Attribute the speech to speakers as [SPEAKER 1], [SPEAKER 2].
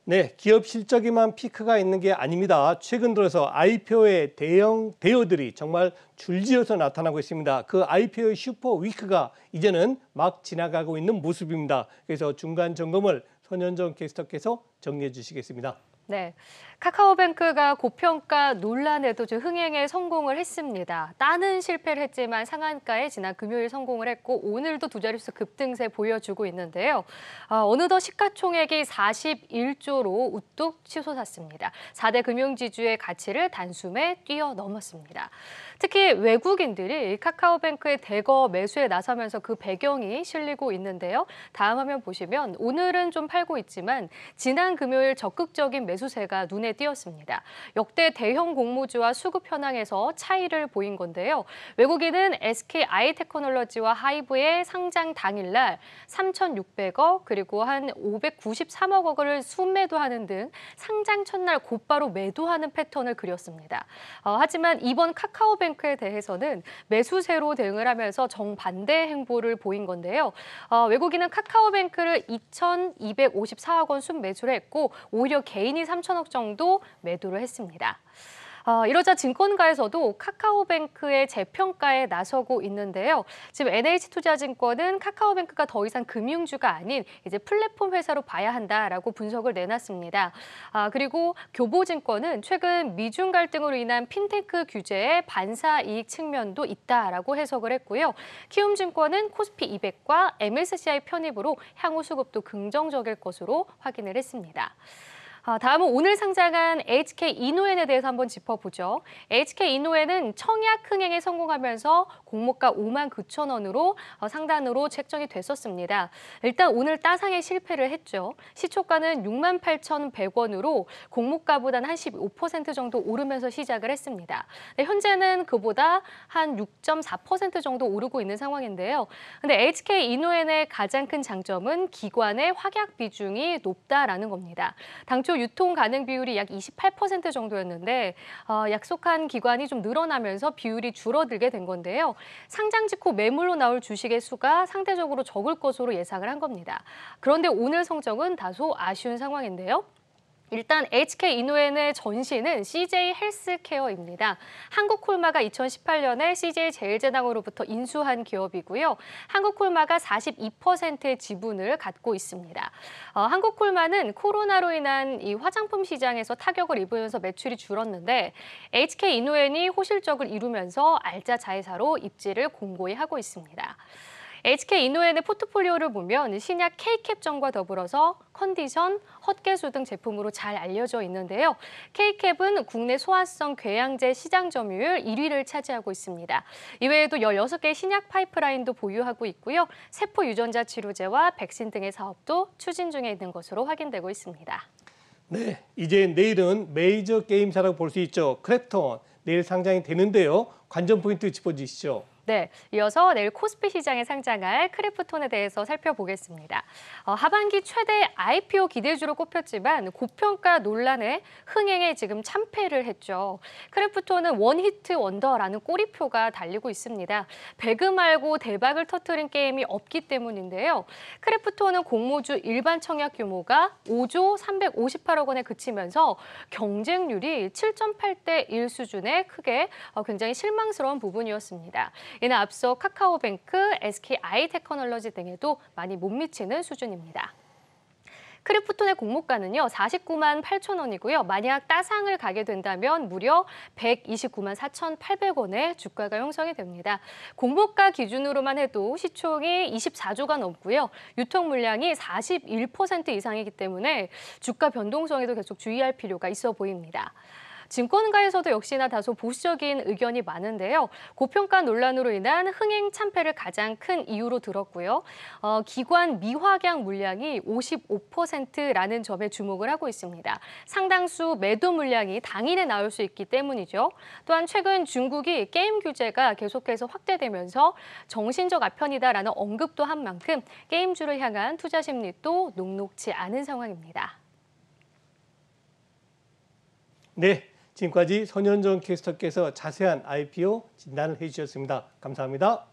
[SPEAKER 1] 네, 기업 실적에만 피크가 있는 게 아닙니다. 최근 들어서 IPO의 대형 대여들이 정말 줄지어서 나타나고 있습니다. 그 IPO의 슈퍼 위크가 이제는 막 지나가고 있는 모습입니다. 그래서 중간 점검을 손현정 캐스터께서 정리해 주시겠습니다.
[SPEAKER 2] 네, 카카오뱅크가 고평가 논란에도 좀 흥행에 성공을 했습니다. 따는 실패를 했지만 상한가에 지난 금요일 성공을 했고 오늘도 두 자릿수 급등세 보여주고 있는데요. 어느덧 시가총액이 41조로 우뚝 치솟았습니다. 4대 금융지주의 가치를 단숨에 뛰어넘었습니다. 특히 외국인들이 카카오뱅크의 대거 매수에 나서면서 그 배경이 실리고 있는데요. 다음 화면 보시면 오늘은 좀 팔고 있지만 지난 금요일 적극적인 매수세가 눈에 띄었습니다. 역대 대형 공모주와 수급 현황에서 차이를 보인 건데요. 외국인은 SK 아이테크놀로지와 하이브의 상장 당일날 3,600억 그리고 한 593억 원을 순매도하는 등 상장 첫날 곧바로 매도하는 패턴을 그렸습니다. 하지만 이번 카카오뱅크에 대해서는 매수세로 대응을 하면서 정반대 행보를 보인 건데요. 외국인은 카카오뱅크를 2,254억 원 순매수를 했고 오히려 개인이 3천억 정도 매도를 했습니다. 이러자 증권가에서도 카카오뱅크의 재평가에 나서고 있는데요. 지금 NH투자증권은 카카오뱅크가 더 이상 금융주가 아닌 이제 플랫폼 회사로 봐야 한다라고 분석을 내놨습니다. 그리고 교보증권은 최근 미중 갈등으로 인한 핀테크 규제의 반사 이익 측면도 있다라고 해석을 했고요. 키움증권은 코스피 200과 MSCI 편입으로 향후 수급도 긍정적일 것으로 확인을 했습니다. 다음은 오늘 상장한 HK 이노엔에 대해서 한번 짚어보죠. HK 이노엔은 청약 흥행에 성공하면서 공모가 59,000원으로 상단으로 책정이 됐었습니다. 일단 오늘 따상에 실패를 했죠. 시초가는 68,100원으로 공모가보다는 한 15% 정도 오르면서 시작을 했습니다. 현재는 그보다 한 6.4% 정도 오르고 있는 상황인데요. 근데 HK 이노엔의 가장 큰 장점은 기관의 확약 비중이 높다라는 겁니다. 당초 유통 가능 비율이 약 28% 정도였는데 약속한 기관이 좀 늘어나면서 비율이 줄어들게 된 건데요. 상장 직후 매물로 나올 주식의 수가 상대적으로 적을 것으로 예상을 한 겁니다. 그런데 오늘 성적은 다소 아쉬운 상황인데요. 일단 HK 이노엔의 전신은 CJ 헬스케어입니다. 한국콜마가 2018년에 CJ 제일제당으로부터 인수한 기업이고요. 한국콜마가 42%의 지분을 갖고 있습니다. 한국콜마는 코로나로 인한 이 화장품 시장에서 타격을 입으면서 매출이 줄었는데 HK 이노엔이 호실적을 이루면서 알짜 자회사로 입지를 공고히 하고 있습니다. HK 이노엔의 포트폴리오를 보면 신약 K캡정과 더불어서 컨디션, 헛개수 등 제품으로 잘 알려져 있는데요. K캡은 국내 소화성 궤양제 시장 점유율 1위를 차지하고 있습니다. 이외에도 16개의 신약 파이프라인도 보유하고 있고요. 세포 유전자 치료제와 백신 등의 사업도 추진 중에 있는 것으로 확인되고 있습니다.
[SPEAKER 1] 네, 이제 내일은 메이저 게임사라고 볼 수 있죠. 크래프톤 내일 상장이 되는데요. 관전 포인트 짚어주시죠.
[SPEAKER 2] 네, 이어서 내일 코스피 시장에 상장할 크래프톤에 대해서 살펴보겠습니다. 하반기 최대 IPO 기대주로 꼽혔지만 고평가 논란에 흥행에 지금 참패를 했죠. 크래프톤은 원히트 원더라는 꼬리표가 달리고 있습니다. 배그 말고 대박을 터뜨린 게임이 없기 때문인데요. 크래프톤은 공모주 일반 청약 규모가 5조 358억 원에 그치면서 경쟁률이 7.8대 1 수준에 크게 굉장히 실망스러운 부분이었습니다. 이는 앞서 카카오뱅크, SK 아이테크놀로지 등에도 많이 못 미치는 수준입니다. 크래프톤의 공모가는요, 49만 8천 원이고요. 만약 따상을 가게 된다면 무려 129만 4,800원의 주가가 형성이 됩니다. 공모가 기준으로만 해도 시총이 24조가 넘고요. 유통 물량이 41% 이상이기 때문에 주가 변동성에도 계속 주의할 필요가 있어 보입니다. 증권가에서도 역시나 다소 보수적인 의견이 많은데요. 고평가 논란으로 인한 흥행 참패를 가장 큰 이유로 들었고요. 기관 미확약 물량이 55%라는 점에 주목을 하고 있습니다. 상당수 매도 물량이 당일에 나올 수 있기 때문이죠. 또한 최근 중국이 게임 규제가 계속해서 확대되면서 정신적 아편이다라는 언급도 한 만큼 게임주를 향한 투자 심리도 녹록지 않은 상황입니다.
[SPEAKER 1] 네. 지금까지 손현정 캐스터께서 자세한 IPO 진단을 해주셨습니다. 감사합니다.